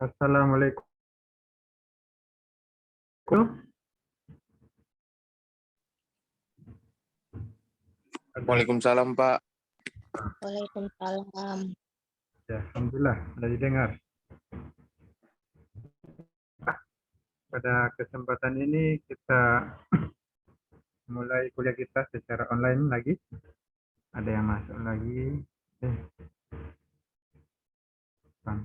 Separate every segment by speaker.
Speaker 1: Assalamualaikum.
Speaker 2: Waalaikumsalam, Pak.
Speaker 3: Waalaikumsalam.
Speaker 1: Ya, alhamdulillah sudah didengar. Pada kesempatan ini kita mulai kuliah kita secara online lagi. Ada yang masuk lagi. Bang.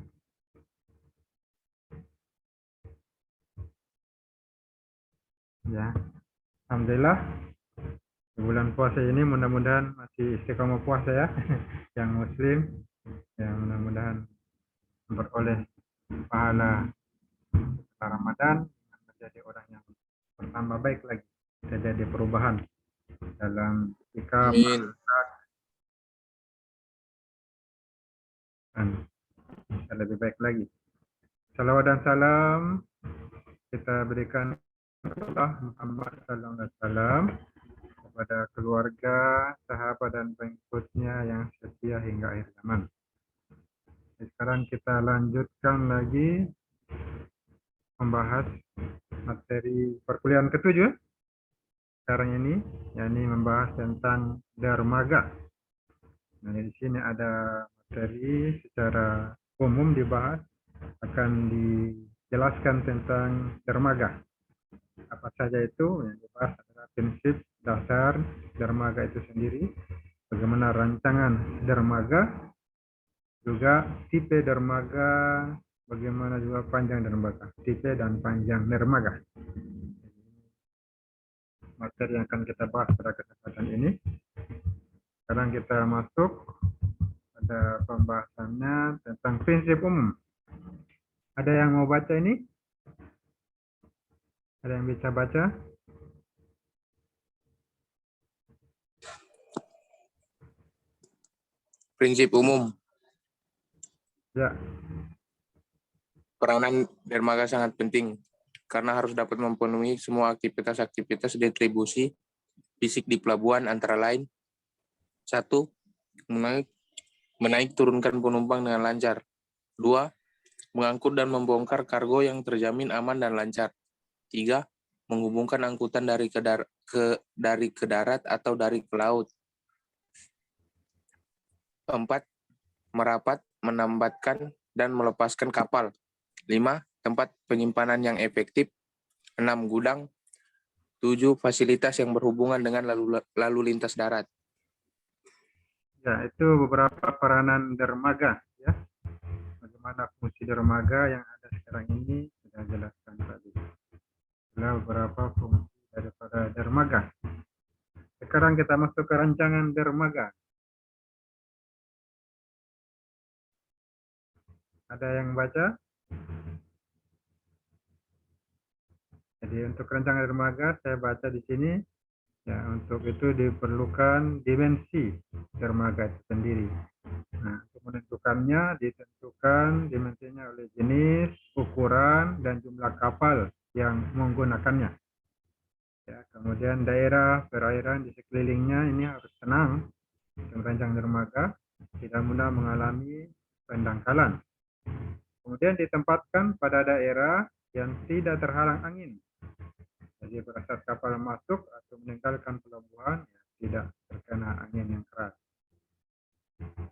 Speaker 1: Ya, alhamdulillah. Bulan puasa ini mudah-mudahan masih istiqomah puasa ya, yang muslim, ya mudah-mudahan beroleh pahala Ramadan menjadi orang yang bertambah baik lagi, terjadi perubahan dalam sikap dan bisa lebih baik lagi. Salawat dan salam kita berikan kepada Muhammad SAW kepada keluarga, sahabat dan pengikutnya yang setia hingga akhir zaman. Sekarang kita lanjutkan lagi membahas materi perkuliahan ketujuh sekarang ini, yakni membahas tentang dermaga. Nah, di sini ada materi secara umum dibahas, akan dijelaskan tentang dermaga. Apa saja itu? Yang dibahas adalah prinsip dasar dermaga itu sendiri, bagaimana rancangan dermaga, juga tipe dermaga, bagaimana juga panjang dermaga, tipe dan panjang dermaga. Materi yang akan kita bahas pada kesempatan ini. Sekarang kita masuk pada pembahasannya tentang prinsip umum. Ada yang mau baca ini? Ada yang bisa baca?
Speaker 2: Prinsip umum.
Speaker 1: Ya.
Speaker 2: Peranan dermaga sangat penting karena harus dapat memenuhi semua aktivitas-aktivitas distribusi fisik di pelabuhan, antara lain 1. Menaik turunkan penumpang dengan lancar. 2. Mengangkut dan membongkar kargo yang terjamin aman dan lancar. 3. Menghubungkan angkutan dari ke darat atau dari ke laut. 4. Merapat, menambatkan, dan melepaskan kapal. 5. Tempat penyimpanan yang efektif. 6. Gudang. 7. Fasilitas yang berhubungan dengan lalu lintas darat.
Speaker 1: Ya, itu beberapa peranan dermaga. Ya. Bagaimana fungsi dermaga yang ada sekarang ini sudah jelaskan tadi. Adalah beberapa fungsi daripada dermaga. Sekarang kita masuk ke rancangan dermaga. Ada yang baca? Jadi untuk rancangan dermaga saya baca di sini. Ya, untuk itu diperlukan dimensi dermaga itu sendiri. Nah, untuk menentukannya ditentukan dimensinya oleh jenis, ukuran, dan jumlah kapal yang menggunakannya. Ya, kemudian daerah perairan di sekelilingnya ini harus tenang. Merancang dermaga tidak mudah mengalami pendangkalan. Kemudian ditempatkan pada daerah yang tidak terhalang angin. Jadi pada saat kapal masuk atau meninggalkan pelabuhan, ya, tidak terkena angin yang keras.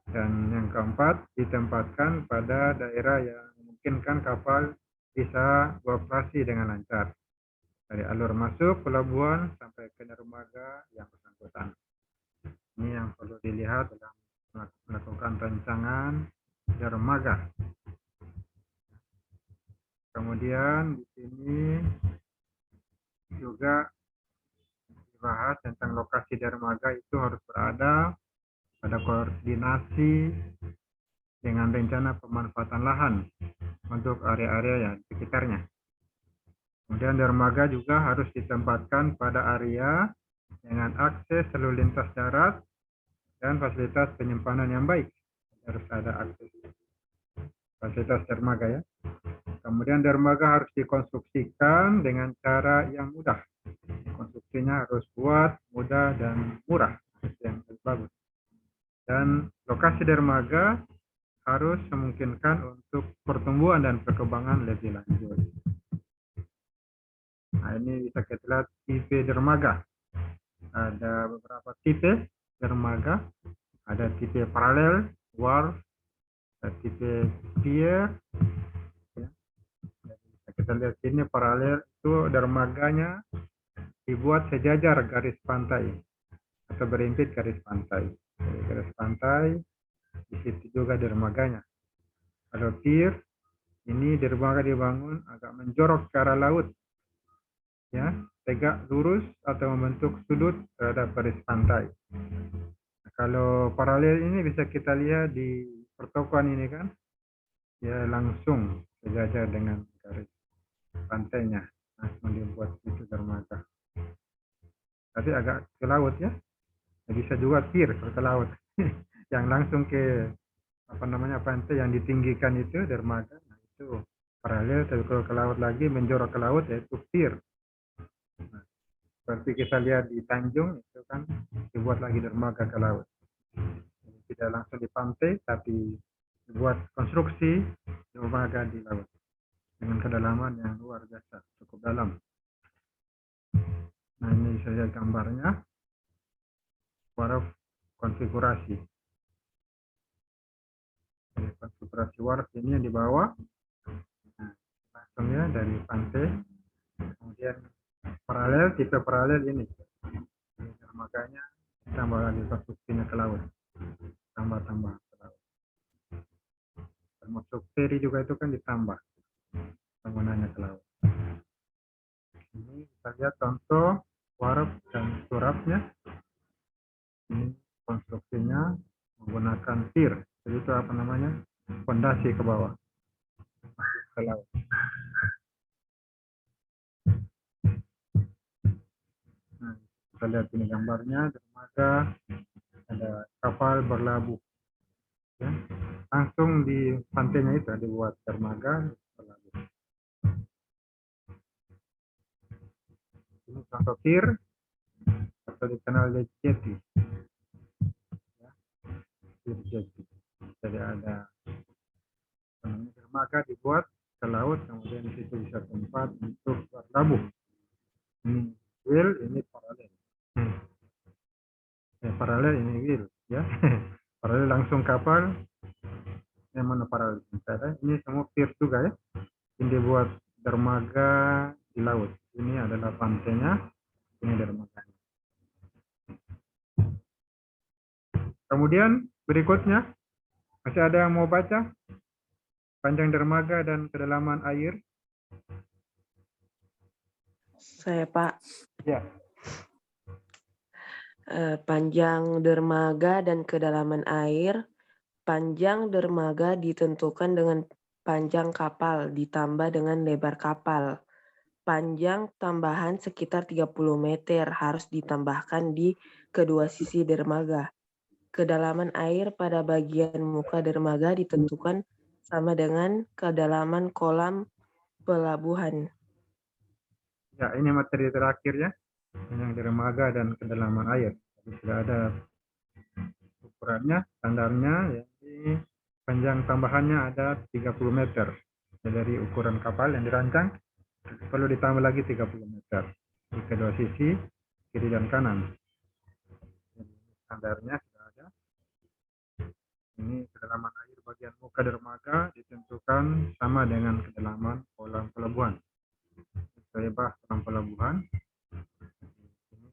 Speaker 1: Dan yang keempat, ditempatkan pada daerah yang memungkinkan kapal bisa beroperasi dengan lancar. Dari alur masuk pelabuhan sampai ke dermaga yang bersangkutan. Ini yang perlu dilihat dalam melakukan rancangan dermaga. Kemudian di sini juga dibahas tentang lokasi dermaga itu harus berada pada koordinasi dengan rencana pemanfaatan lahan untuk area-area yang di sekitarnya. Kemudian dermaga juga harus ditempatkan pada area dengan akses lalu lintas darat dan fasilitas penyimpanan yang baik. Harus ada akses fasilitas dermaga ya. Kemudian dermaga harus dikonstruksikan dengan cara yang mudah. Konstruksinya harus kuat, mudah, dan murah. Itu yang lebih bagus. Dan lokasi dermaga harus memungkinkan untuk pertumbuhan dan perkembangan lebih lanjut. Nah, ini bisa kita lihat tipe dermaga. Ada beberapa tipe dermaga. Ada tipe paralel, wharf, ada tipe pier. Ya. Bisa kita lihat sini paralel itu dermaganya dibuat sejajar garis pantai atau berimpit garis pantai. Jadi garis pantai di situ juga dermaganya. Kalau pier ini dermaga dibangun agak menjorok ke arah laut, ya, tegak lurus atau membentuk sudut terhadap garis pantai. Nah, kalau paralel ini bisa kita lihat di pertokoan ini kan, ya langsung sejajar dengan garis pantainya, langsung dibuat itu dermaga. Tapi agak ke laut ya, bisa juga pier ke laut, yang langsung ke pantai yang ditinggikan itu dermaga. Nah, itu paralel, tapi kalau ke laut lagi menjorok ke laut yaitu pier. Nah, seperti kita lihat di Tanjung itu kan dibuat lagi dermaga ke laut. Jadi tidak langsung di pantai tapi dibuat konstruksi dermaga di laut dengan kedalaman yang luar biasa, cukup dalam. Nah, ini bisa lihat gambarnya, wharf konfigurasi. Jadi, konfigurasi wharf ini yang di bawah. Nah, langsung ya dari pantai. Kemudian paralel, tipe paralel ini. Makanya tambah lagi konstruksinya ke laut. Tambah ke laut. Termasuk feri juga itu kan ditambah bangunannya ke laut. Ini kita lihat contoh wharf dan turapnya. Ini konstruksinya menggunakan pier. Jadi itu apa namanya? Fondasi ke bawah. Masuk ke laut. Nah, kita lihat ini gambarnya, dermaga, ada kapal berlabuh. Ya. Langsung di pantainya itu dibuat dermaga berlabuh. Ini contoh pier atau dikenal jetty. Ya, pier jetty. Jadi ada dermaga dibuat ke laut, kemudian di situ bisa tempat untuk berlabuh. Ini wheel, ini paralel. Paralel ini wheel, ya. Paralel langsung kapal. Yang mana paralel? Ini semua pier juga ya. Ini dibuat dermaga di laut. Ini adalah pantainya, ini dermaganya. Kemudian berikutnya masih ada yang mau baca panjang dermaga dan kedalaman air?
Speaker 3: Saya, Pak.
Speaker 1: Ya.
Speaker 3: Panjang dermaga dan kedalaman air. Panjang dermaga ditentukan dengan panjang kapal ditambah dengan lebar kapal. Panjang tambahan sekitar 30 meter harus ditambahkan di kedua sisi dermaga. Kedalaman air pada bagian muka dermaga ditentukan sama dengan kedalaman kolam pelabuhan.
Speaker 1: Ya, ini materi terakhir ya, yang dermaga dan kedalaman air. Jadi sudah ada ukurannya, standarnya, ya. Ini panjang tambahannya ada 30 meter. Ya, dari ukuran kapal yang dirancang, perlu ditambah lagi 30 meter di kedua sisi, kiri dan kanan. Jadi, standarnya sudah ada. Ini kedalaman air bagian muka dermaga ditentukan sama dengan kedalaman kolam pelabuhan. Lebar kolam pelabuhan. Ini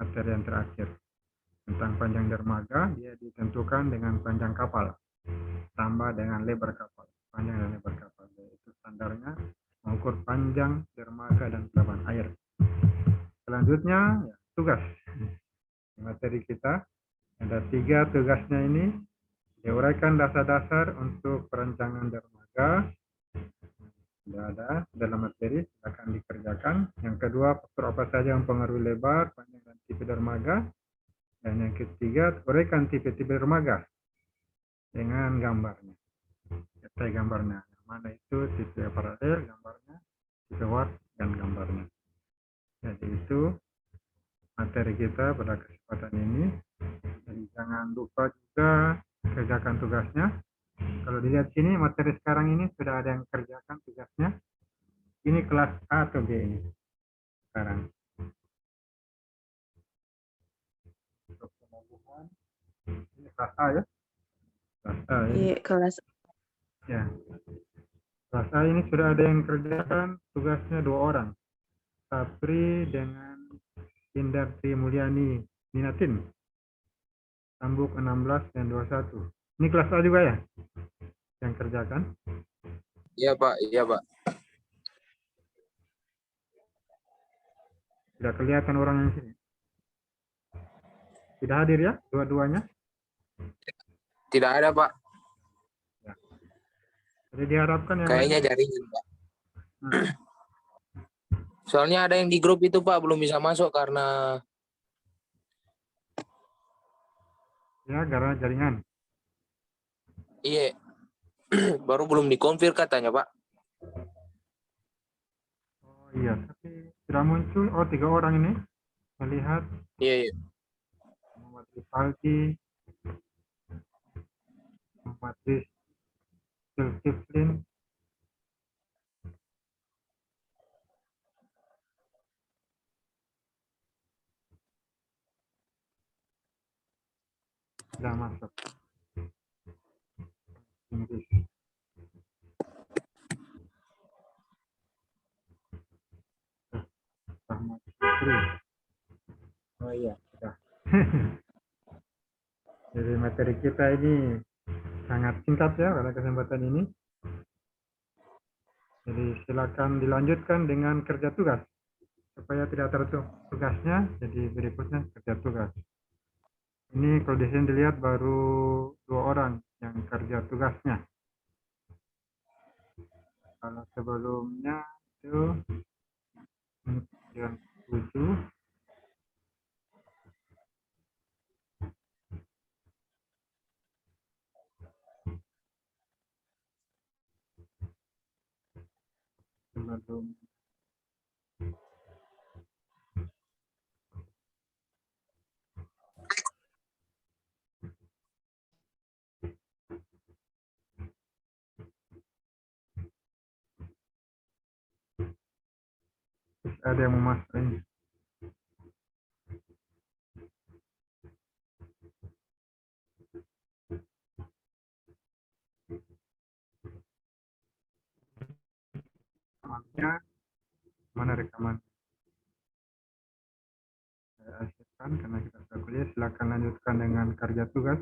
Speaker 1: materi yang terakhir tentang panjang dermaga, dia ditentukan dengan panjang kapal tambah dengan lebar kapal. Panjang dan lebar kapal itu standarnya mengukur panjang dermaga dan pelabuhan air. Selanjutnya ya, tugas materi kita ada 3 tugasnya. Ini diuraikan dasar-dasar untuk perancangan dermaga. Sudah ada dalam materi, akan dikerjakan. Yang kedua, faktor apa saja yang mempengaruhi lebar, panjang, dan tipe dermaga. Dan yang ketiga, uraikan tipe-tipe dermaga dengan gambarnya. Gambarnya. Mana itu tipe paralel gambarnya, tipe watt dan gambarnya. Jadi itu materi kita pada kesempatan ini. Jadi jangan lupa juga kerjakan tugasnya. Kalau dilihat sini materi sekarang ini sudah ada yang kerjakan tugasnya. Ini kelas A atau B ini sekarang. Untuk penambahan, ini kelas A ya. Kelas A ya.
Speaker 3: Iya, kelas
Speaker 1: Ya. Kelas A ini sudah ada yang kerjakan tugasnya 2 orang. Sapri dengan Indarti Mulyani Minatin. Tambuk 16 dan 21. Ini kelas A juga ya? Yang kerjakan?
Speaker 2: Iya Pak, iya Pak.
Speaker 1: Tidak kelihatan orang yang sini. Tidak hadir ya, dua-duanya?
Speaker 2: Tidak ada Pak.
Speaker 1: Ya. Jadi diharapkan yang
Speaker 2: Kayaknya
Speaker 1: lain.
Speaker 2: jaringan Pak.
Speaker 1: Hmm.
Speaker 2: Soalnya ada yang di grup itu Pak belum bisa masuk karena
Speaker 1: Ya, karena jaringan.
Speaker 2: iya baru belum dikonfir katanya Pak.
Speaker 1: Oh iya, tapi sudah muncul. Oh, 3 orang ini. Melihat
Speaker 2: Iya, iya.
Speaker 1: Muhammad Rifaldi, Muhammad Zulkiflin, sudah masuk. Inggris. Rahmat Fikri. Oh iya, sudah. Jadi materi kita ini sangat singkat ya pada kesempatan ini. Jadi silakan dilanjutkan dengan kerja tugas supaya tidak tertutup tugasnya. Jadi berikutnya kerja tugas. Ini kalau di sini dilihat baru 2 orang yang kerja tugasnya. Kalau sebelumnya itu 97. Sebelum ada yang memasang ini. Rekamannya, mana rekaman? Saya asyikkan karena kita sudah kuliah. Silakan lanjutkan dengan kerja tugas.